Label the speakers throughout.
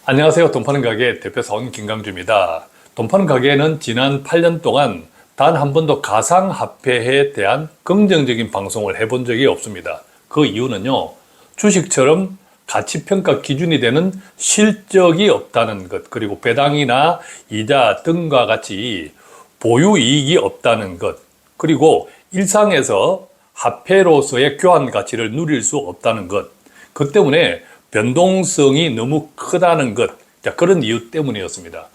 Speaker 1: 안녕하세요. 돈 파는 가게 대표사원 김강주입니다. 돈 파는 가게는 지난 8년 동안 단 한 번도 가상화폐에 대한 긍정적인 방송을 해본 적이 없습니다. 그 이유는요, 주식처럼 가치평가 기준이 되는 실적이 없다는 것, 그리고 배당이나 이자 등과 같이 보유이익이 없다는 것, 그리고 일상에서 화폐로서의 교환 가치를 누릴 수 없다는 것, 그 때문에 변동성이 너무 크다는 것, 그런 이유 때문이었습니다.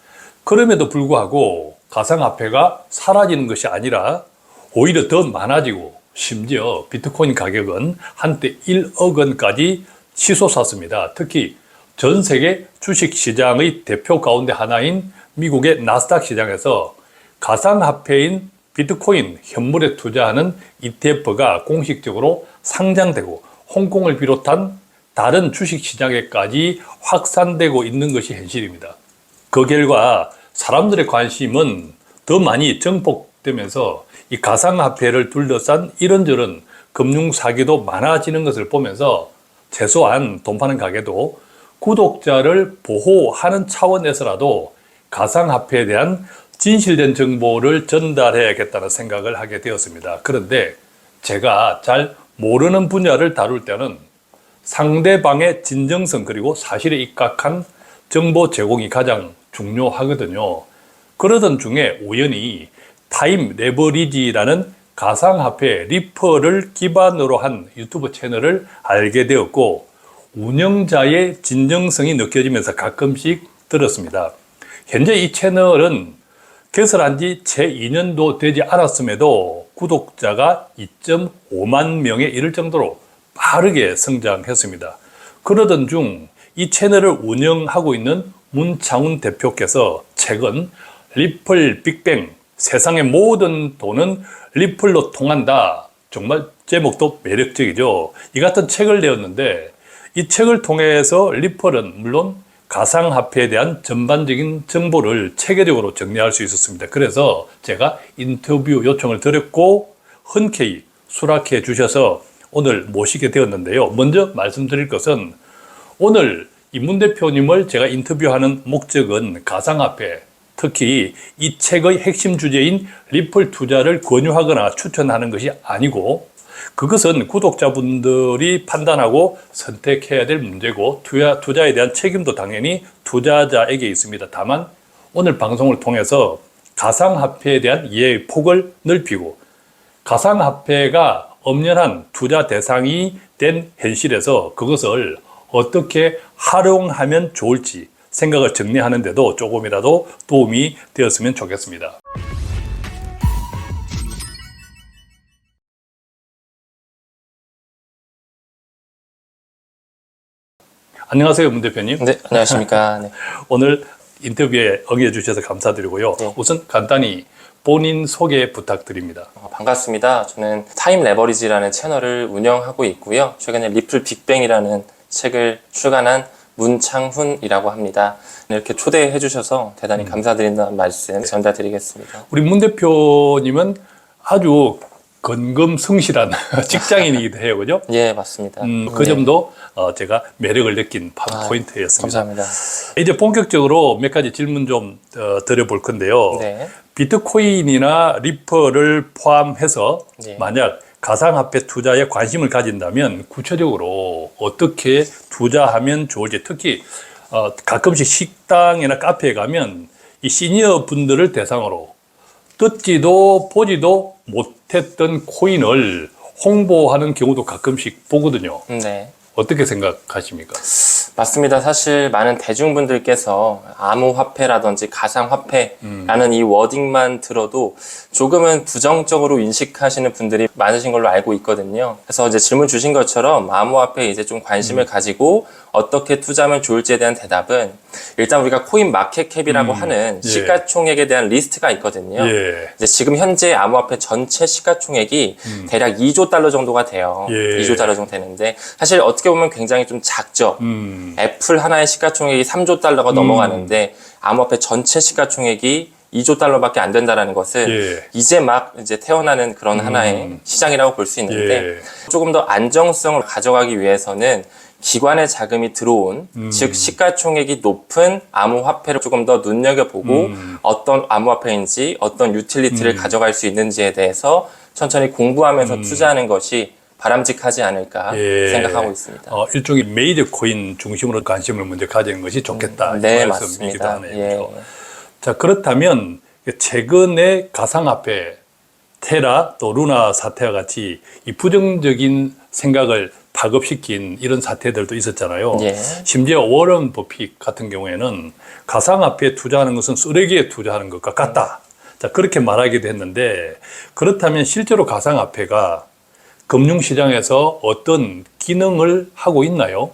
Speaker 1: 그럼에도 불구하고 가상화폐가 사라지는 것이 아니라 오히려 더 많아지고, 심지어 비트코인 가격은 한때 1억 원까지 치솟았습니다. 특히 전 세계 주식시장의 대표 가운데 하나인 미국의 나스닥 시장에서 가상화폐인 비트코인 현물에 투자하는 ETF가 공식적으로 상장되고 홍콩을 비롯한 다른 주식시장에까지 확산되고 있는 것이 현실입니다. 그 결과 사람들의 관심은 더 많이 증폭되면서 이 가상화폐를 둘러싼 이런저런 금융사기도 많아지는 것을 보면서 최소한 돈 파는 가게도 구독자를 보호하는 차원에서라도 가상화폐에 대한 진실된 정보를 전달해야겠다는 생각을 하게 되었습니다. 그런데 제가 잘 모르는 분야를 다룰 때는 상대방의 진정성 그리고 사실에 입각한 정보 제공이 가장 중요하거든요. 그러던 중에 우연히 타임 레버리지라는 가상화폐 리플을 기반으로 한 유튜브 채널을 알게 되었고, 운영자의 진정성이 느껴지면서 가끔씩 들었습니다. 현재 이 채널은 개설한 지 채 2년도 되지 않았음에도 구독자가 2.5만 명에 이를 정도로 빠르게 성장했습니다. 그러던 중 이 채널을 운영하고 있는 문창훈 대표께서 최근 리플 빅뱅, 세상의 모든 돈은 리플로 통한다. 정말 제목도 매력적이죠. 이 같은 책을 내었는데, 이 책을 통해서 리플은 물론 가상화폐에 대한 전반적인 정보를 체계적으로 정리할 수 있었습니다. 그래서 제가 인터뷰 요청을 드렸고 흔쾌히 수락해 주셔서 오늘 모시게 되었는데요. 먼저 말씀드릴 것은, 오늘 이 문 대표님을 제가 인터뷰하는 목적은 가상화폐, 특히 이 책의 핵심 주제인 리플 투자를 권유하거나 추천하는 것이 아니고, 그것은 구독자분들이 판단하고 선택해야 될 문제고, 투자에 대한 책임도 당연히 투자자에게 있습니다. 다만 오늘 방송을 통해서 가상화폐에 대한 이해의 폭을 넓히고, 가상화폐가 엄연한 투자 대상이 된 현실에서 그것을 어떻게 활용하면 좋을지 생각을 정리하는 데도 조금이라도 도움이 되었으면 좋겠습니다. 안녕하세요, 문 대표님.
Speaker 2: 네, 안녕하십니까. 네.
Speaker 1: 오늘 인터뷰에 응해 주셔서 감사드리고요.
Speaker 2: 네.
Speaker 1: 우선 간단히 본인 소개 부탁드립니다.
Speaker 2: 반갑습니다. 저는 타임 레버리지라는 채널을 운영하고 있고요. 최근에 리플 빅뱅이라는 책을 출간한 문창훈이라고 합니다. 이렇게 초대해 주셔서 대단히 감사드린다는 말씀 전달드리겠습니다.
Speaker 1: 우리 문 대표님은 아주 건금성실한 직장인이기도 해요, 그죠?
Speaker 2: 예, 맞습니다.
Speaker 1: 그
Speaker 2: 네.
Speaker 1: 점도 제가 매력을 느낀 포인트였습니다.
Speaker 2: 감사합니다.
Speaker 1: 이제 본격적으로 몇 가지 질문 좀 드려볼 건데요.
Speaker 2: 네.
Speaker 1: 비트코인이나 리플을 포함해서
Speaker 2: 네.
Speaker 1: 만약 가상화폐 투자에 관심을 가진다면 구체적으로 어떻게 투자하면 좋을지, 특히 가끔씩 식당이나 카페에 가면 이 시니어 분들을 대상으로 듣지도 보지도 못했던 코인을 홍보하는 경우도 가끔씩 보거든요.
Speaker 2: 네.
Speaker 1: 어떻게 생각하십니까?
Speaker 2: 맞습니다. 사실 많은 대중분들께서 암호화폐라든지 가상화폐라는 이 워딩만 들어도 조금은 부정적으로 인식하시는 분들이 많으신 걸로 알고 있거든요. 그래서 이제 질문 주신 것처럼 암호화폐에 이제 좀 관심을 가지고 어떻게 투자하면 좋을지에 대한 대답은, 일단 우리가 코인 마켓캡이라고 하는
Speaker 1: 예.
Speaker 2: 시가총액에 대한 리스트가 있거든요.
Speaker 1: 예.
Speaker 2: 이제 지금 현재 암호화폐 전체 시가총액이 대략 2조 달러 정도가 돼요.
Speaker 1: 예.
Speaker 2: 2조 달러 정도 되는데, 사실 어떻게 보면 굉장히 좀 작죠. 애플 하나의 시가총액이 3조 달러가 넘어가는데 암호화폐 전체 시가총액이 2조 달러밖에 안 된다라는 것은
Speaker 1: 예.
Speaker 2: 이제 막 이제 태어나는 그런 하나의 시장이라고 볼 수 있는데,
Speaker 1: 예.
Speaker 2: 조금 더 안정성을 가져가기 위해서는 기관의 자금이 들어온, 즉 시가총액이 높은 암호화폐를 조금 더 눈여겨보고 어떤 암호화폐인지 어떤 유틸리티를 가져갈 수 있는지에 대해서 천천히 공부하면서 투자하는 것이 바람직하지 않을까 생각하고 있습니다.
Speaker 1: 일종의 메이저 코인 중심으로 관심을 먼저 가지는 것이 좋겠다.
Speaker 2: 네,
Speaker 1: 이 말씀이기도
Speaker 2: 맞습니다.
Speaker 1: 하네요.
Speaker 2: 예.
Speaker 1: 그렇죠? 자, 그렇다면 최근에 가상화폐, 테라 또 루나 사태와 같이 이 부정적인 생각을 파급시킨 이런 사태들도 있었잖아요.
Speaker 2: 예.
Speaker 1: 심지어 워런 버핏 같은 경우에는 가상화폐에 투자하는 것은 쓰레기에 투자하는 것과 같다. 자, 그렇게 말하기도 했는데, 그렇다면 실제로 가상화폐가 금융시장에서 어떤 기능을 하고 있나요?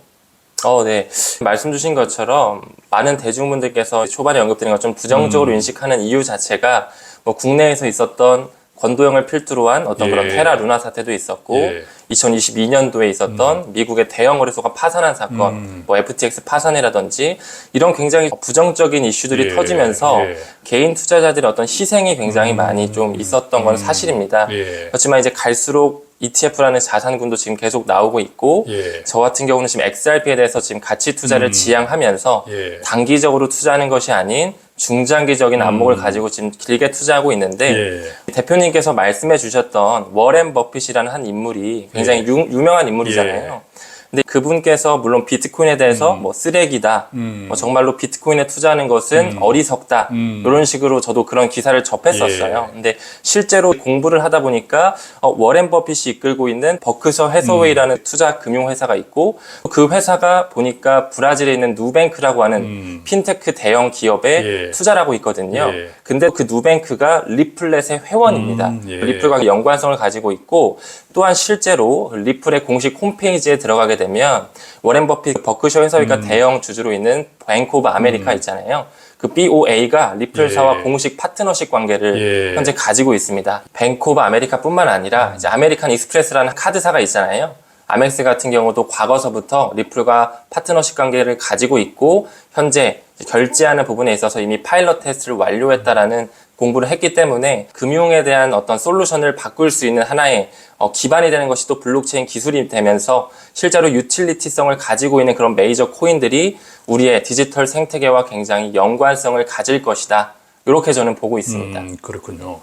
Speaker 2: 네. 말씀 주신 것처럼 많은 대중분들께서 초반에 언급드린 것처럼 부정적으로 인식하는 이유 자체가 뭐 국내에서 있었던 권도형을 필두로 한 어떤 그런 테라 루나 사태도 있었고 2022년도에 있었던 미국의 대형 거래소가 파산한 사건, 뭐 FTX 파산이라든지 이런 굉장히 부정적인 이슈들이 터지면서 개인 투자자들의 어떤 희생이 굉장히 많이 좀 있었던 건 사실입니다. 그렇지만 이제 갈수록 ETF라는 자산군도 지금 계속 나오고 있고 저 같은 경우는 지금 XRP에 대해서 지금 가치 투자를 지향하면서 단기적으로 투자하는 것이 아닌 중장기적인 안목을 가지고 지금 길게 투자하고 있는데 대표님께서 말씀해 주셨던 워렌 버핏이라는 한 인물이 굉장히 유명한 인물이잖아요. 근데 그분께서 물론 비트코인에 대해서 뭐 쓰레기다, 뭐 정말로 비트코인에 투자하는 것은 어리석다, 이런 식으로 저도 그런 기사를 접했었어요. 근데 실제로 공부를 하다 보니까 워렌 버핏이 이끌고 있는 버크셔 해서웨이라는 투자 금융회사가 있고 그 회사가 보니까 브라질에 있는 누뱅크라고 하는 핀테크 대형 기업에 투자를 하고 있거든요. 근데 그 누뱅크가 리플렛의 회원입니다. 리플과 연관성을 가지고 있고 또한 실제로 리플의 공식 홈페이지에 들어가게 되면 워렌 버핏 버크셔 해서웨이가 대형 주주로 있는 뱅크 오브 아메리카 있잖아요. 그 BOA가 리플사와 공식 파트너십 관계를 현재 가지고 있습니다. 뱅크 오브 아메리카뿐만 아니라 이제 아메리칸 익스프레스라는 카드사가 있잖아요. 아멕스 같은 경우도 과거서부터 리플과 파트너십 관계를 가지고 있고 현재 결제하는 부분에 있어서 이미 파일럿 테스트를 완료했다라는 공부를 했기 때문에 금융에 대한 어떤 솔루션을 바꿀 수 있는 하나의 기반이 되는 것이 또 블록체인 기술이 되면서 실제로 유틸리티성을 가지고 있는 그런 메이저 코인들이 우리의 디지털 생태계와 굉장히 연관성을 가질 것이다. 이렇게 저는 보고 있습니다.
Speaker 1: 그렇군요.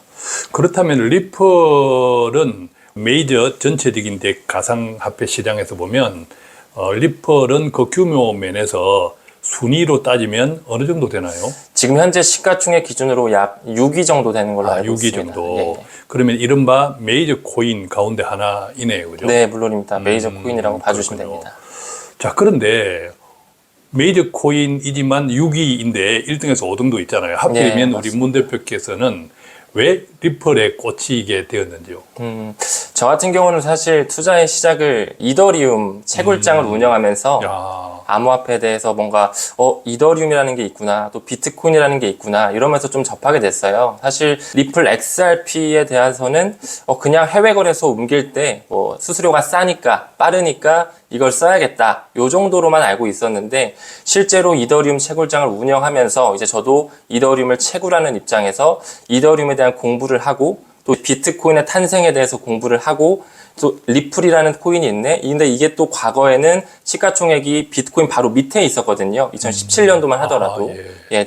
Speaker 1: 그렇다면 리플은 메이저 전체적인 가상화폐 시장에서 보면 리플은 그 규모 면에서 순위로 따지면 어느 정도 되나요?
Speaker 2: 지금 현재 시가총액 기준으로 약 6위 정도 되는 걸로 알고
Speaker 1: 6위
Speaker 2: 있습니다.
Speaker 1: 정도. 그러면 이른바 메이저 코인 가운데 하나이네요. 그죠?
Speaker 2: 네, 물론입니다. 메이저 코인이라고 봐주시면 됩니다.
Speaker 1: 자, 그런데 메이저 코인이지만 6위인데 1등에서 5등도 있잖아요. 하필이면 우리 문 대표께서는 왜 리플에 꽂히게 되었는지요?
Speaker 2: 저 같은 경우는 사실 투자의 시작을 이더리움 채굴장을 운영하면서 암호화폐에 대해서 뭔가 이더리움이라는 게 있구나, 또 비트코인이라는 게 있구나 이러면서 좀 접하게 됐어요. 사실 리플 XRP에 대해서는 그냥 해외 거래소 옮길 때 뭐 수수료가 싸니까 빠르니까 이걸 써야겠다 요 정도로만 알고 있었는데 실제로 이더리움 채굴장을 운영하면서 이제 저도 이더리움을 채굴하는 입장에서 이더리움에 대한 공부를 하고 또 비트코인의 탄생에 대해서 공부를 하고 또 리플이라는 코인이 있네. 근데 이게 또 과거에는 시가총액이 비트코인 바로 밑에 있었거든요. 2017년도만 하더라도.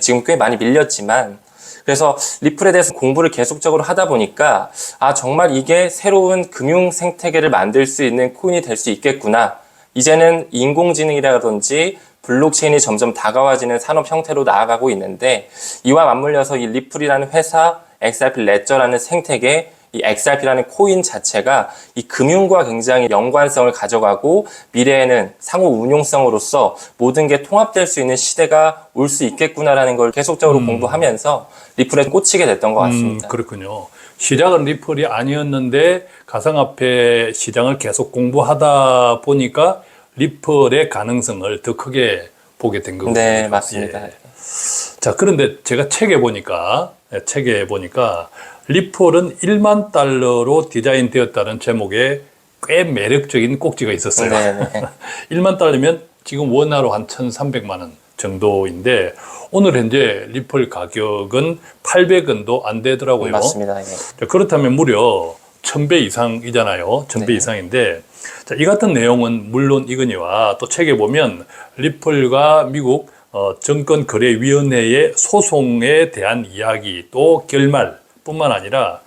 Speaker 2: 지금 꽤 많이 밀렸지만 그래서 리플에 대해서 공부를 계속적으로 하다 보니까 정말 이게 새로운 금융 생태계를 만들 수 있는 코인이 될 수 있겠구나. 이제는 인공지능이라든지 블록체인이 점점 다가와지는 산업 형태로 나아가고 있는데 이와 맞물려서 이 리플이라는 회사, XRP 레저라는 생태계, 이 XRP라는 코인 자체가 이 금융과 굉장히 연관성을 가져가고 미래에는 상호 운용성으로서 모든 게 통합될 수 있는 시대가 올 수 있겠구나라는 걸 계속적으로 공부하면서 리플에 꽂히게 됐던 것 같습니다.
Speaker 1: 그렇군요. 시작은 리플이 아니었는데 가상화폐 시장을 계속 공부하다 보니까 리플의 가능성을 더 크게 보게 된 거군요.
Speaker 2: 네, 맞습니다.
Speaker 1: 자, 그런데 제가 책에 보니까 리플은 1만 달러로 디자인되었다는 제목에 꽤 매력적인 꼭지가 있었어요. 1만 달러면 지금 원화로 한 1,300만 원 정도인데 오늘 현재 리플 가격은 800원도 안 되더라고요.
Speaker 2: 맞습니다.
Speaker 1: 자, 그렇다면 무려 1000배 이상이잖아요. 1000배
Speaker 2: 네.
Speaker 1: 이상인데, 자, 이 같은 내용은 물론 이거니와 또 책에 보면 리플과 미국 정권거래위원회의 소송에 대한 이야기 또 결말뿐만 아니라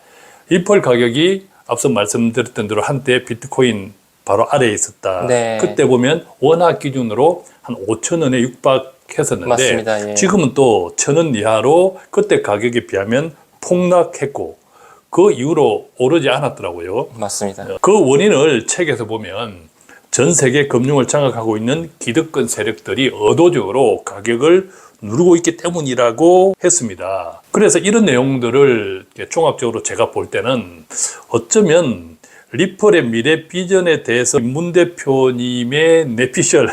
Speaker 1: 리플 가격이 앞서 말씀드렸던 대로 한때 비트코인 바로 아래에 있었다.
Speaker 2: 네.
Speaker 1: 그때 보면 원화 기준으로 한 5,000원에 육박했었는데
Speaker 2: 맞습니다. 예.
Speaker 1: 지금은 또 1,000원 이하로 그때 가격에 비하면 폭락했고 그 이후로 오르지 않았더라고요.
Speaker 2: 맞습니다.
Speaker 1: 그 원인을 책에서 보면 전 세계 금융을 장악하고 있는 기득권 세력들이 의도적으로 가격을 누르고 있기 때문이라고 했습니다. 그래서 이런 내용들을 종합적으로 제가 볼 때는 어쩌면 리플의 미래 비전에 대해서 문 대표님의 내피셜,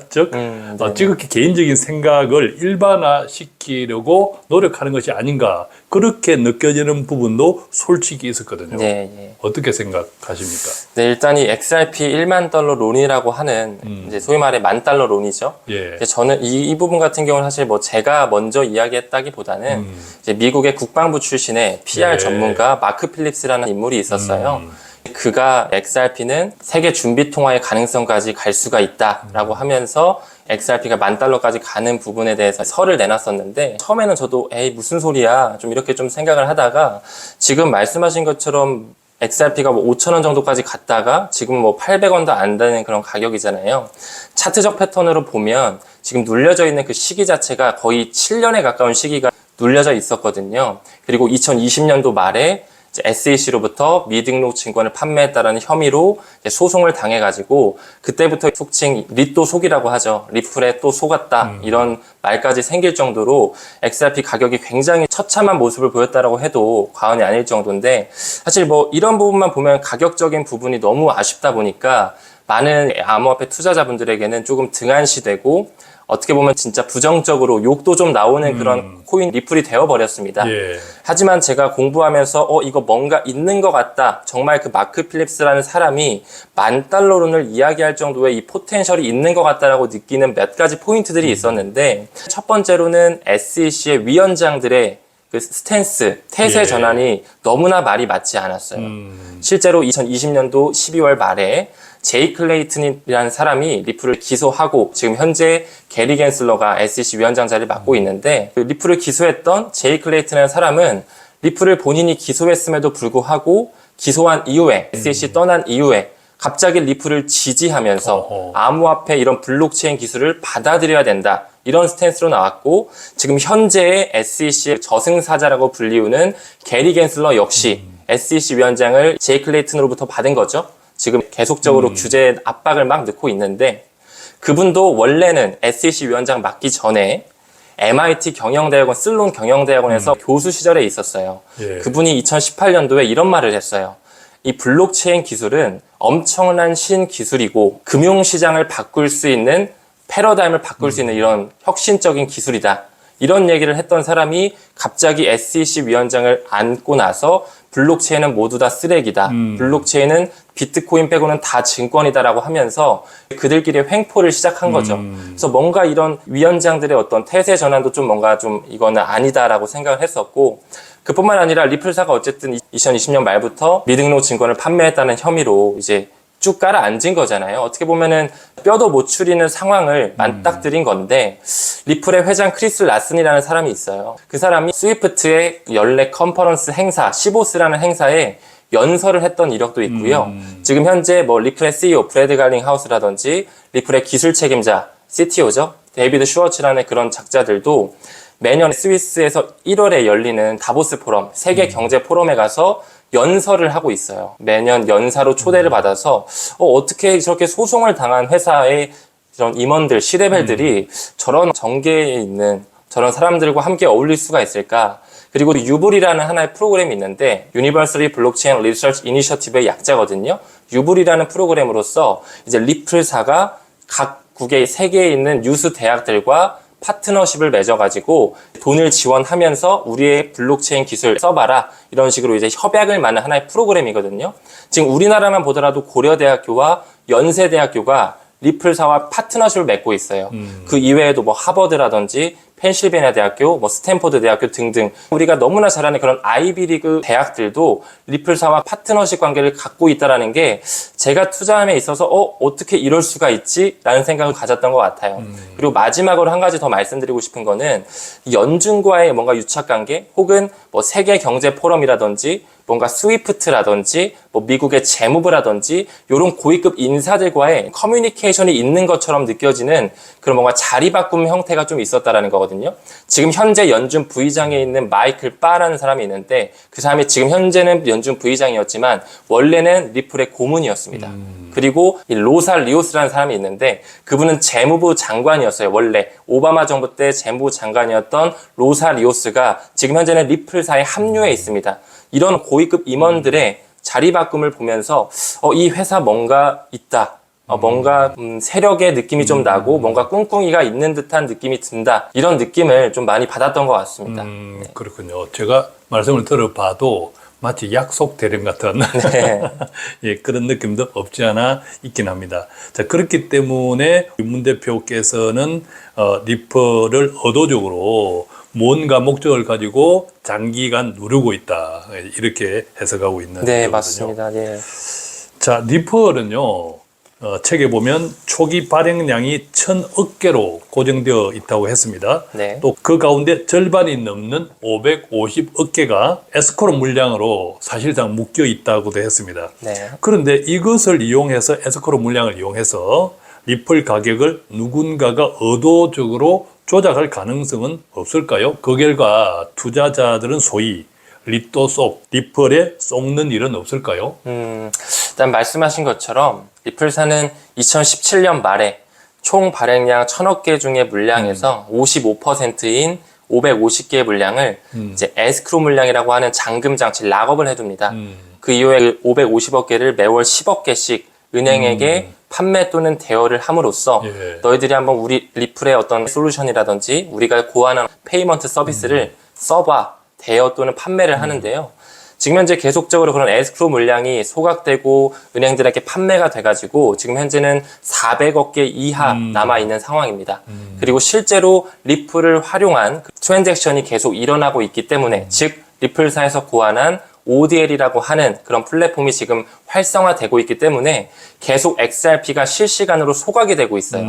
Speaker 1: 즉
Speaker 2: 네.
Speaker 1: 지극히 개인적인 생각을 일반화시키려고 노력하는 것이 아닌가 그렇게 느껴지는 부분도 솔직히 있었거든요.
Speaker 2: 네, 예.
Speaker 1: 어떻게 생각하십니까?
Speaker 2: 네, 일단 이 XRP 1만 달러 론이라고 하는 이제 소위 말해 만 달러 론이죠.
Speaker 1: 예.
Speaker 2: 이제 저는 이 부분 같은 경우는 사실 뭐 제가 먼저 이야기했다기보다는 이제 미국의 국방부 출신의 PR
Speaker 1: 예.
Speaker 2: 전문가 마크 필립스라는 인물이 있었어요. 그가 XRP는 세계 준비 통화의 가능성까지 갈 수가 있다라고 하면서 XRP가 만 달러까지 가는 부분에 대해서 설을 내놨었는데 처음에는 저도 에이 무슨 소리야 좀 이렇게 좀 생각을 하다가 지금 말씀하신 것처럼 XRP가 뭐 5,000원 정도까지 갔다가 지금 뭐 800원도 안 되는 그런 가격이잖아요. 차트적 패턴으로 보면 지금 눌려져 있는 그 시기 자체가 거의 7년에 가까운 시기가 눌려져 있었거든요. 그리고 2020년도 말에 SEC로부터 미등록 증권을 판매했다라는 혐의로 소송을 당해가지고 그때부터 속칭 리또 속이라고 하죠. 리플에 또 속았다 이런 말까지 생길 정도로 XRP 가격이 굉장히 처참한 모습을 보였다라고 해도 과언이 아닐 정도인데 사실 뭐 이런 부분만 보면 가격적인 부분이 너무 아쉽다 보니까 많은 암호화폐 투자자분들에게는 조금 등한시되고 어떻게 보면 진짜 부정적으로 욕도 좀 나오는 그런 코인 리플이 되어버렸습니다.
Speaker 1: 예.
Speaker 2: 하지만 제가 공부하면서 이거 뭔가 있는 것 같다. 정말 그 마크 필립스라는 사람이 만 달러론을 이야기할 정도의 이 포텐셜이 있는 것 같다라고 느끼는 몇 가지 포인트들이 있었는데 첫 번째로는 SEC의 위원장들의 그 스탠스, 태세
Speaker 1: 예.
Speaker 2: 전환이 너무나 말이 맞지 않았어요. 실제로 2020년도 12월 말에 제이 클레이튼이라는 사람이 리플을 기소하고 지금 현재 게리 겐슬러가 SEC 위원장 자리를 맡고 있는데 그 리플을 기소했던 제이 클레이튼이라는 사람은 리플을 본인이 기소했음에도 불구하고 기소한 이후에 SEC 떠난 이후에 갑자기 리플을 지지하면서 암호화폐 이런 블록체인 기술을 받아들여야 된다. 이런 스탠스로 나왔고 지금 현재의 SEC의 저승사자라고 불리우는 게리 겐슬러 역시 SEC 위원장을 제이 클레이튼으로부터 받은 거죠. 지금 계속적으로 규제 압박을 막 넣고 있는데 그분도 원래는 SEC 위원장 맡기 전에 MIT 경영대학원, 슬론 경영대학원에서 교수 시절에 있었어요.
Speaker 1: 예.
Speaker 2: 그분이 2018년도에 이런 말을 했어요. 이 블록체인 기술은 엄청난 신기술이고 금융시장을 바꿀 수 있는 패러다임을 바꿀 수 있는 이런 혁신적인 기술이다. 이런 얘기를 했던 사람이 갑자기 SEC 위원장을 안고 나서 블록체인은 모두 다 쓰레기다. 블록체인은 비트코인 빼고는 다 증권이다라고 하면서 그들끼리 횡포를 시작한 거죠. 그래서 뭔가 이런 위원장들의 어떤 태세 전환도 좀 뭔가 좀 이거는 아니다라고 생각을 했었고 그뿐만 아니라 리플사가 어쨌든 2020년 말부터 미등록 증권을 판매했다는 혐의로 이제 쭉 깔아앉은 거잖아요. 어떻게 보면은 뼈도 못 추리는 상황을 맞닥뜨린 건데 리플의 회장 크리스 라슨이라는 사람이 있어요. 그 사람이 스위프트의 연례 컨퍼런스 행사 시보스라는 행사에 연설을 했던 이력도 있고요. 지금 현재 뭐 리플의 CEO 브래드 갈링 하우스라든지 리플의 기술 책임자 CTO죠. 데이비드 슈워츠라는 그런 작자들도 매년 스위스에서 1월에 열리는 다보스 포럼, 세계 경제 포럼에 가서 연설을 하고 있어요. 매년 연사로 초대를 받아서 어떻게 저렇게 소송을 당한 회사의 이런 임원들, C레벨들이 저런 정계에 있는 저런 사람들과 함께 어울릴 수가 있을까? 그리고 유불이라는 하나의 프로그램이 있는데 Universally Blockchain Research Initiative의 약자거든요. 유불이라는 프로그램으로서 이제 리플사가 각국의 세계에 있는 유수 대학들과 파트너십을 맺어가지고 돈을 지원하면서 우리의 블록체인 기술 써봐라 이런 식으로 이제 협약을 맞는 하나의 프로그램이거든요. 지금 우리나라만 보더라도 고려대학교와 연세대학교가 리플사와 파트너십을 맺고 있어요. 그 이외에도 뭐 하버드라든지 펜실베니아 대학교, 뭐 스탠포드 대학교 등등 우리가 너무나 잘 아는 그런 아이비리그 대학들도 리플사와 파트너십 관계를 갖고 있다라는 게 제가 투자함에 있어서 어떻게 이럴 수가 있지? 라는 생각을 가졌던 것 같아요. 그리고 마지막으로 한 가지 더 말씀드리고 싶은 거는 연준과의 뭔가 유착관계 혹은 뭐 세계 경제 포럼이라든지 뭔가 스위프트라든지 뭐 미국의 재무부라든지 이런 고위급 인사들과의 커뮤니케이션이 있는 것처럼 느껴지는 그런 뭔가 자리 바꿈 형태가 좀 있었다라는 거거든요. 지금 현재 연준 부의장에 있는 마이클 바라는 사람이 있는데 그 사람이 지금 현재는 연준 부의장이었지만 원래는 리플의 고문이었습니다. 그리고 이 로사 리오스라는 사람이 있는데 그분은 재무부 장관이었어요. 원래 오바마 정부 때 재무부 장관이었던 로사 리오스가 지금 현재는 리플사에 합류해 있습니다. 이런 고위급 임원들의 자리 바꿈을 보면서 이 회사 뭔가 있다. 뭔가 세력의 느낌이 좀 나고 뭔가 꿍꿍이가 있는 듯한 느낌이 든다. 이런 느낌을 좀 많이 받았던 것 같습니다.
Speaker 1: 그렇군요. 제가 말씀을 들어봐도 마치 약속 대령 같은
Speaker 2: 네.
Speaker 1: 예, 그런 느낌도 없지 않아 있긴 합니다. 자, 그렇기 때문에 문 대표께서는 리플을 의도적으로 뭔가 목적을 가지고 장기간 누르고 있다. 이렇게 해석하고 있는
Speaker 2: 네,
Speaker 1: 거거든요.
Speaker 2: 맞습니다. 네.
Speaker 1: 자, 리플은요, 책에 보면 초기 발행량이 1,000억 개로 고정되어 있다고 했습니다.
Speaker 2: 네.
Speaker 1: 또 그 가운데 절반이 넘는 550억 개가 에스크로 물량으로 사실상 묶여 있다고도 했습니다.
Speaker 2: 네.
Speaker 1: 그런데 이것을 이용해서 에스크로 물량을 이용해서 리플 가격을 누군가가 의도적으로 조작할 가능성은 없을까요? 그 결과 투자자들은 소위 리또 속, 리플에 쏙는 일은 없을까요?
Speaker 2: 일단 말씀하신 것처럼 리플사는 2017년 말에 총 발행량 1,000억 개 중의 물량에서 55%인 550개의 물량을 이제 에스크로 물량이라고 하는 잠금 장치 락업을 해둡니다. 그 이후에 그 550억 개를 매월 10억 개씩 은행에게 판매 또는 대여를 함으로써
Speaker 1: 예.
Speaker 2: 너희들이 한번 우리 리플의 어떤 솔루션이라든지 우리가 고안한 페이먼트 서비스를 써봐 대여 또는 판매를 하는데요. 지금 현재 계속적으로 그런 에스크로 물량이 소각되고 은행들에게 판매가 돼가지고 지금 현재는 400억 개 이하 남아있는 상황입니다. 그리고 실제로 리플을 활용한 트랜잭션이 계속 일어나고 있기 때문에 즉 리플사에서 고안한 ODL이라고 하는 그런 플랫폼이 지금 활성화되고 있기 때문에 계속 XRP가 실시간으로 소각이 되고 있어요.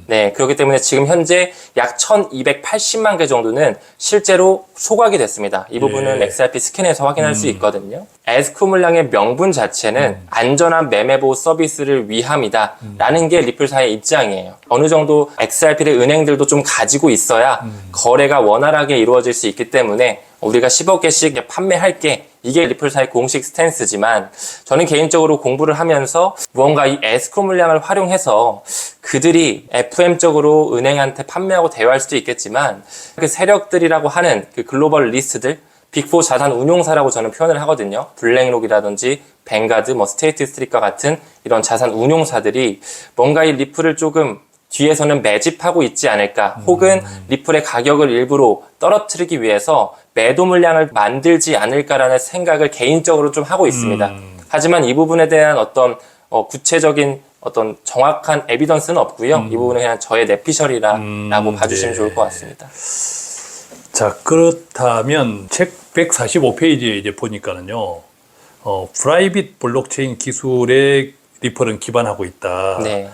Speaker 2: 네, 그렇기 때문에 지금 현재 약 1280만 개 정도는 실제로 소각이 됐습니다. 이 부분은
Speaker 1: 예.
Speaker 2: XRP 스캔에서 확인할 수 있거든요. 에스크로 물량의 명분 자체는 안전한 매매 보호 서비스를 위함이다 라는 게 리플사의 입장이에요. 어느 정도 XRP를 은행들도 좀 가지고 있어야 거래가 원활하게 이루어질 수 있기 때문에 우리가 10억 개씩 판매할게 이게 리플사의 공식 스탠스지만 저는 개인적으로 공부를 하면서 무언가 이 에스크로 물량을 활용해서 그들이 FM적으로 은행한테 판매하고 대여할 수도 있겠지만 그 세력들이라고 하는 그 글로벌 리스트들 빅4 자산 운용사라고 저는 표현을 하거든요. 블랙록이라든지 뱅가드, 뭐 스테이트 스트리트과 같은 이런 자산 운용사들이 뭔가 이 리플을 조금 뒤에서는 매집하고 있지 않을까 혹은 리플의 가격을 일부러 떨어뜨리기 위해서 매도 물량을 만들지 않을까라는 생각을 개인적으로 좀 하고 있습니다. 하지만 이 부분에 대한 어떤 구체적인 어떤 정확한 에비던스는 없고요. 이 부분은 그냥 저의 내피셜이라고 봐주시면 좋을 것 같습니다.
Speaker 1: 자, 그렇다면 책 145페이지에 이제 보니까는요, 프라이빗 블록체인 기술에 리플은 기반하고 있다.
Speaker 2: 네.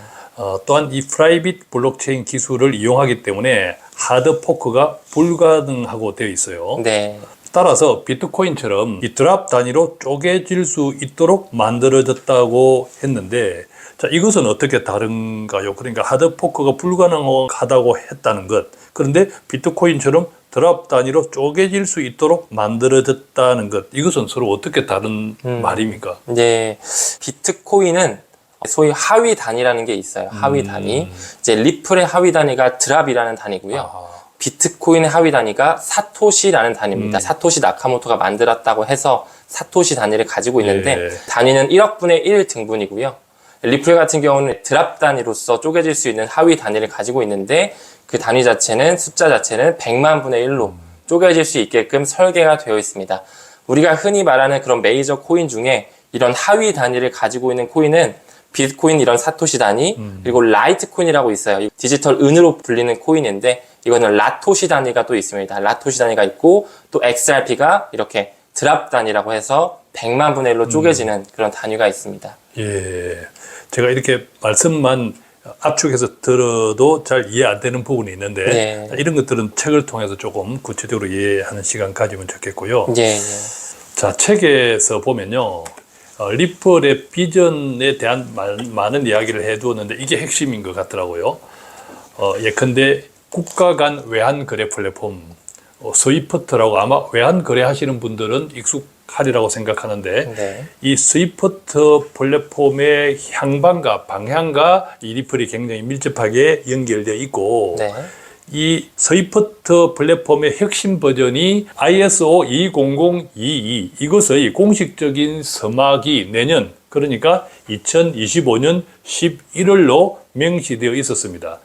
Speaker 1: 또한 이 프라이빗 블록체인 기술을 이용하기 때문에 하드 포크가 불가능하고 되어 있어요.
Speaker 2: 네.
Speaker 1: 따라서 비트코인처럼 이 드랍 단위로 쪼개질 수 있도록 만들어졌다고 했는데, 자, 이것은 어떻게 다른가요? 그러니까 하드 포크가 불가능하다고 했다는 것. 그런데 비트코인처럼 드랍 단위로 쪼개질 수 있도록 만들어졌다는 것. 이것은 서로 어떻게 다른 말입니까?
Speaker 2: 네. 비트코인은 소위 하위 단위라는 게 있어요. 하위 단위. 이제 리플의 하위 단위가 드랍이라는 단위고요.
Speaker 1: 아하.
Speaker 2: 비트코인의 하위 단위가 사토시라는 단위입니다. 사토시 나카모토가 만들었다고 해서 사토시 단위를 가지고 있는데
Speaker 1: 예.
Speaker 2: 단위는 1억 분의 1 등분이고요. 리플 같은 경우는 드랍 단위로서 쪼개질 수 있는 하위 단위를 가지고 있는데 그 단위 자체는 숫자 자체는 100만 분의 1로 쪼개질 수 있게끔 설계가 되어 있습니다. 우리가 흔히 말하는 그런 메이저 코인 중에 이런 하위 단위를 가지고 있는 코인은 비트코인 이런 사토시 단위 그리고 라이트코인이라고 있어요. 디지털 은으로 불리는 코인인데 이거는 라토시 단위가 또 있습니다. 라토시 단위가 있고 또 XRP가 이렇게 드랍 단위라고 해서 100만 분의 1로 쪼개지는 그런 단위가 있습니다.
Speaker 1: 예. 제가 이렇게 말씀만 압축해서 들어도 잘 이해 안 되는 부분이 있는데
Speaker 2: 네.
Speaker 1: 이런 것들은 책을 통해서 조금 구체적으로 이해하는 시간 가지면 좋겠고요.
Speaker 2: 예, 예.
Speaker 1: 자, 책에서 보면요. 리플의 비전에 대한 많은 이야기를 해두었는데 이게 핵심인 것 같더라고요. 예컨대 국가 간 외환 거래 플랫폼 스위프트라고 아마 외환 거래 하시는 분들은 익숙하리라고 생각하는데
Speaker 2: 네.
Speaker 1: 이 스위프트 플랫폼의 향방과 방향과 이 리플이 굉장히 밀접하게 연결되어 있고
Speaker 2: 네.
Speaker 1: 이 스위프트 플랫폼의 핵심 버전이 ISO 20022 이것의 공식적인 서막이 내년 그러니까 2025년 11월로 명시되어 있었습니다.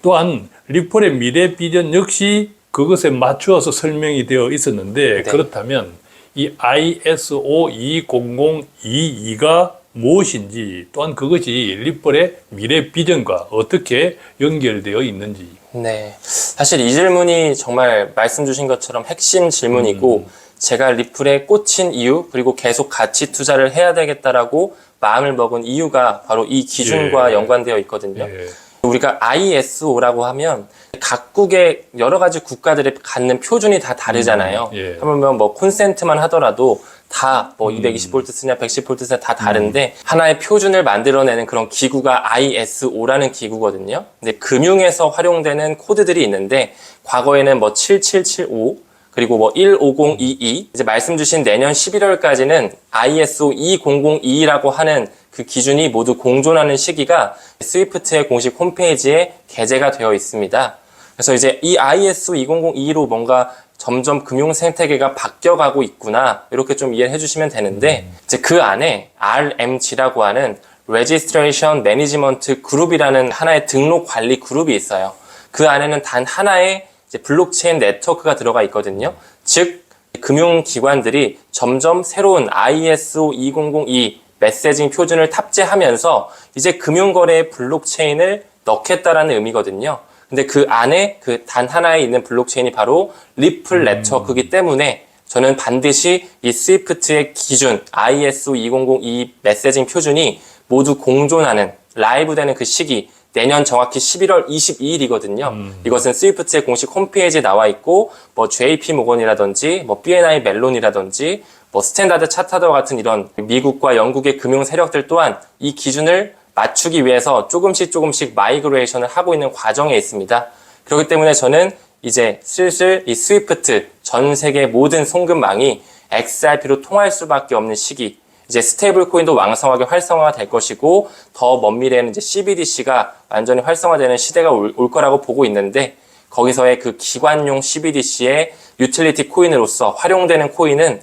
Speaker 1: 또한 리플의 미래 비전 역시 그것에 맞추어서 설명이 되어 있었는데
Speaker 2: 네.
Speaker 1: 그렇다면 이 ISO 20022가 무엇인지 또한 그것이 리플의 미래 비전과 어떻게 연결되어 있는지.
Speaker 2: 네. 사실 이 질문이 정말 말씀 주신 것처럼 핵심 질문이고 제가 리플에 꽂힌 이유 그리고 계속 가치 투자를 해야 되겠다라고 마음을 먹은 이유가 바로 이 기준과
Speaker 1: 예.
Speaker 2: 연관되어 있거든요.
Speaker 1: 예.
Speaker 2: 우리가 ISO라고 하면 각국의 여러 가지 국가들이 갖는 표준이 다 다르잖아요.
Speaker 1: 예.
Speaker 2: 그러면 뭐 콘센트만 하더라도 다 뭐 220V 쓰냐 110V 쓰냐 다 다른데 하나의 표준을 만들어내는 그런 기구가 ISO라는 기구거든요. 근데 금융에서 활용되는 코드들이 있는데 과거에는 뭐 7775 그리고 뭐 15022 이제 말씀 주신 내년 11월까지는 ISO 20022라고 하는 그 기준이 모두 공존하는 시기가 스위프트의 공식 홈페이지에 게재가 되어 있습니다. 그래서 이제 이 ISO 20022로 뭔가 점점 금융 생태계가 바뀌어가고 있구나 이렇게 좀 이해를 해주시면 되는데 이제 그 안에 RMG라고 하는 Registration Management Group이라는 하나의 등록 관리 그룹이 있어요. 그 안에는 단 하나의 이제 블록체인 네트워크가 들어가 있거든요. 즉 금융기관들이 점점 새로운 ISO 20022 메시징 표준을 탑재하면서 이제 금융거래의 블록체인을 넣겠다라는 의미거든요. 근데 그 안에 그 단 하나에 있는 블록체인이 바로 리플 네트워크이기 때문에 저는 반드시 이 스위프트의 기준 ISO 20022 메시징 표준이 모두 공존하는 라이브 되는 그 시기 내년 정확히 11월 22일이거든요. 이것은 스위프트의 공식 홈페이지에 나와 있고 뭐 JP 모건이라든지 뭐 BNI 멜론이라든지 뭐 스탠다드 차타드와 같은 이런 미국과 영국의 금융 세력들 또한 이 기준을 맞추기 위해서 조금씩 마이그레이션을 하고 있는 과정에 있습니다. 그렇기 때문에 저는 이제 슬슬 이 스위프트 전 세계 모든 송금망이 XRP로 통할 수밖에 없는 시기 이제 스테이블 코인도 왕성하게 활성화가 될 것이고 더 먼 미래에는 이제 CBDC가 완전히 활성화되는 시대가 올 거라고 보고 있는데 거기서의 그 기관용 CBDC의 유틸리티 코인으로서 활용되는 코인은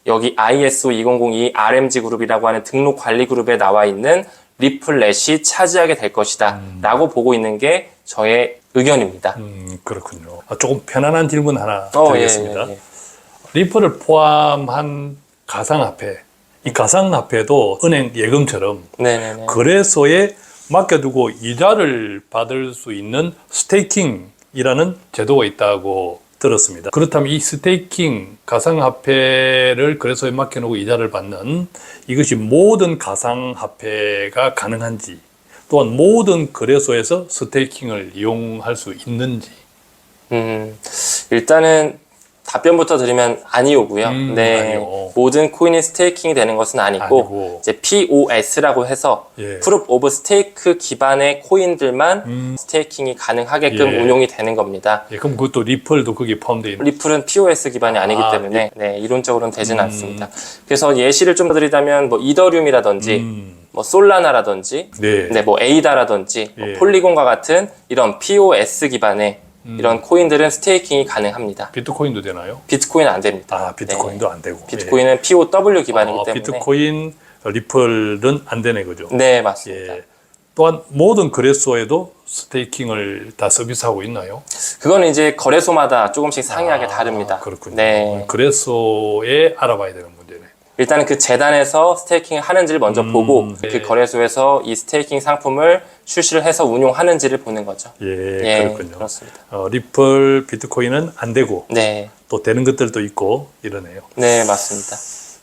Speaker 2: 여기 ISO 2002 RMG 그룹이라고 하는 등록 관리 그룹에 나와 있는 리플렛이 차지하게 될 것이다 라고 보고 있는 게 저의 의견입니다.
Speaker 1: 그렇군요. 조금 편안한 질문 하나 드리겠습니다.
Speaker 2: 예.
Speaker 1: 리플을 포함한 가상화폐, 이 가상화폐도 은행 예금처럼
Speaker 2: 네네네.
Speaker 1: 거래소에 맡겨두고 이자를 받을 수 있는 스테이킹이라는 제도가 있다고 들었습니다. 그렇다면 이 스테이킹 가상화폐를 거래소에 맡겨놓고 이자를 받는 이것이 모든 가상화폐가 가능한지 또한 모든 거래소에서 스테이킹을 이용할 수 있는지.
Speaker 2: 일단은 답변부터 드리면 아니오고요. 네,
Speaker 1: 아니요.
Speaker 2: 모든 코인이 스테이킹이 되는 것은 아니고 이제 POS라고 해서
Speaker 1: 예.
Speaker 2: Proof of Stake 기반의 코인들만 스테이킹이 가능하게끔
Speaker 1: 예.
Speaker 2: 운용이 되는 겁니다.
Speaker 1: 예, 그럼 그것도 리플도 거기에 포함되어 있는.
Speaker 2: 리플은 POS 기반이 아니기 때문에 네, 이론적으로는 되지는 않습니다. 그래서 예시를 좀 드리자면 뭐 이더리움이라든지 뭐 솔라나라든지
Speaker 1: 네.
Speaker 2: 네, 뭐 에이다라든지 뭐
Speaker 1: 예.
Speaker 2: 폴리곤과 같은 이런 POS 기반의 이런 코인들은 스테이킹이 가능합니다.
Speaker 1: 비트코인도 되나요?
Speaker 2: 비트코인은 안 됩니다.
Speaker 1: 아, 비트코인도 안 되고.
Speaker 2: 비트코인은 POW 기반이기 때문에.
Speaker 1: 비트코인, 리플은 안 되네, 그죠?
Speaker 2: 네, 맞습니다.
Speaker 1: 예. 또한 모든 거래소에도 스테이킹을 다 서비스하고 있나요?
Speaker 2: 그거는 이제 거래소마다 조금씩 상이하게 다릅니다.
Speaker 1: 그렇군요.
Speaker 2: 네.
Speaker 1: 거래소에 알아봐야 되는 문제네.
Speaker 2: 일단은 그 재단에서 스테이킹을 하는지를 먼저 보고
Speaker 1: 네.
Speaker 2: 그 거래소에서 이 스테이킹 상품을 출시를 해서 운용하는지를 보는 거죠.
Speaker 1: 예, 그렇군요.
Speaker 2: 그렇습니다.
Speaker 1: 리플 비트코인은 안 되고
Speaker 2: 네,
Speaker 1: 또 되는 것들도 있고 이러네요.
Speaker 2: 네, 맞습니다.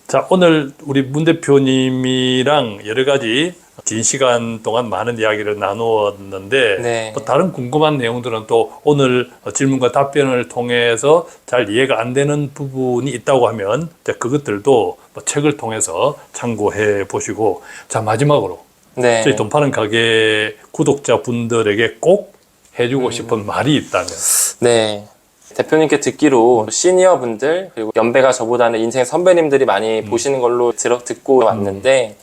Speaker 1: 자, 오늘 우리 문 대표님이랑 여러 가지 긴 시간 동안 많은 이야기를 나누었는데
Speaker 2: 네.
Speaker 1: 뭐 다른 궁금한 내용들은 또 오늘 질문과 답변을 통해서 잘 이해가 안 되는 부분이 있다고 하면 자, 그것들도 뭐 책을 통해서 참고해 보시고 자, 마지막으로
Speaker 2: 네.
Speaker 1: 저희 돈 파는 가게 구독자분들에게 꼭 해주고 싶은 말이 있다면
Speaker 2: 네. 대표님께 듣기로 시니어 분들 그리고 연배가 저보다는 인생 선배님들이 많이 보시는 걸로 듣고 왔는데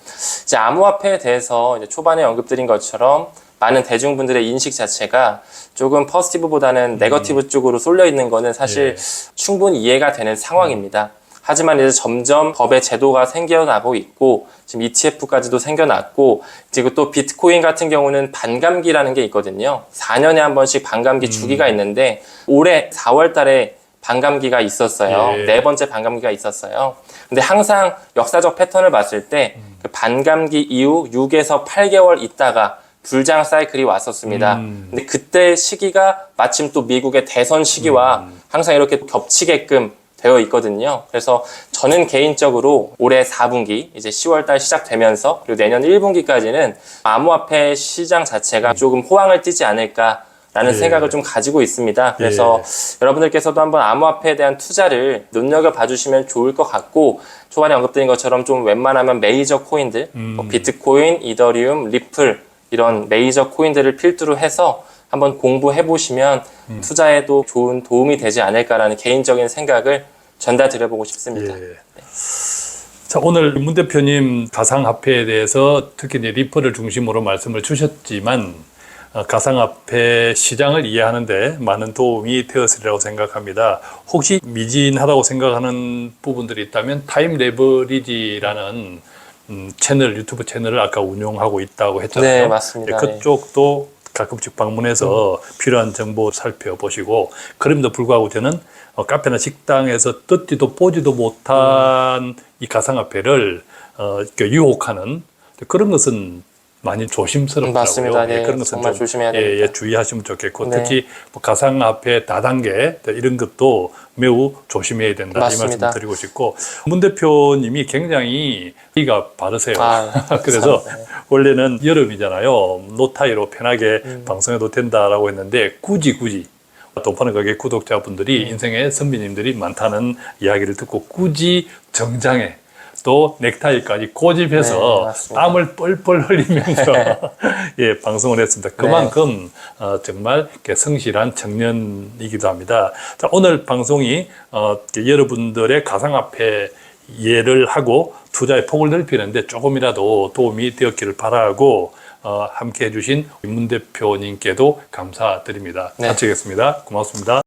Speaker 2: 이제 암호화폐에 대해서 이제 초반에 언급드린 것처럼 많은 대중분들의 인식 자체가 조금 포지티브보다는 네거티브 쪽으로 쏠려 있는 거는 사실 충분히 이해가 되는 상황입니다. 하지만 이제 점점 법의 제도가 생겨나고 있고 지금 ETF까지도 생겨났고 그리고 또 비트코인 같은 경우는 반감기라는 게 있거든요. 4년에 한 번씩 반감기 주기가 있는데 올해 4월 달에 반감기가 있었어요.
Speaker 1: 예.
Speaker 2: 네 번째 반감기가 있었어요. 근데 항상 역사적 패턴을 봤을 때 그 반감기 이후 6에서 8개월 있다가 불장 사이클이 왔었습니다. 근데 그때 시기가 마침 또 미국의 대선 시기와 항상 이렇게 겹치게끔 되어 있거든요. 그래서 저는 개인적으로 올해 4분기 이제 10월달 시작되면서 그리고 내년 1분기까지는 암호화폐 시장 자체가 조금 호황을 띠지 않을까라는 생각을 좀 가지고 있습니다. 그래서 여러분들께서도 한번 암호화폐에 대한 투자를 눈여겨봐 주시면 좋을 것 같고 초반에 언급드린 것처럼 좀 웬만하면 메이저 코인들 뭐 비트코인, 이더리움, 리플 이런 메이저 코인들을 필두로 해서 한번 공부해 보시면 투자에도 좋은 도움이 되지 않을까라는 개인적인 생각을 전달드려보고 싶습니다.
Speaker 1: 예. 자, 오늘 문 대표님 가상화폐에 대해서 특히 이제 리플을 중심으로 말씀을 주셨지만 가상화폐 시장을 이해하는데 많은 도움이 되었으리라고 생각합니다. 혹시 미진하다고 생각하는 부분들이 있다면 타임 레버리지라는 채널, 유튜브 채널을 아까 운영하고 있다고 했잖아요.
Speaker 2: 네, 맞습니다.
Speaker 1: 그쪽도 가끔씩 방문해서 필요한 정보 살펴보시고 그럼에도 불구하고 저는 카페나 식당에서 듣지도 보지도 못한 이 가상화폐를 이렇게 유혹하는 그런 것은 많이 조심스럽더라고요.
Speaker 2: 맞습니다. 네,
Speaker 1: 그런 것은
Speaker 2: 정말
Speaker 1: 좀
Speaker 2: 조심해야 됩니다.
Speaker 1: 주의하시면 좋겠고
Speaker 2: 네.
Speaker 1: 특히 뭐 가상화폐 다단계 이런 것도 매우 조심해야 된다.
Speaker 2: 맞습니다.
Speaker 1: 이 말씀 드리고 싶고 문 대표님이 굉장히 끼가 바르세요. 그래서 원래는 여름이잖아요. 노타이로 편하게 방송해도 된다라고 했는데 굳이 돈 파는 가게 구독자분들이 인생의 선배님들이 많다는 이야기를 듣고 굳이 정장에 또 넥타이까지 고집해서
Speaker 2: 네,
Speaker 1: 땀을 뻘뻘 흘리면서 예, 방송을 했습니다. 그만큼 정말 이렇게 성실한 청년이기도 합니다. 자, 오늘 방송이 여러분들의 가상화폐 이해를 하고 투자의 폭을 넓히는데 조금이라도 도움이 되었기를 바라고 함께 해주신 문 대표님께도 감사드립니다. 마치겠습니다. 고맙습니다.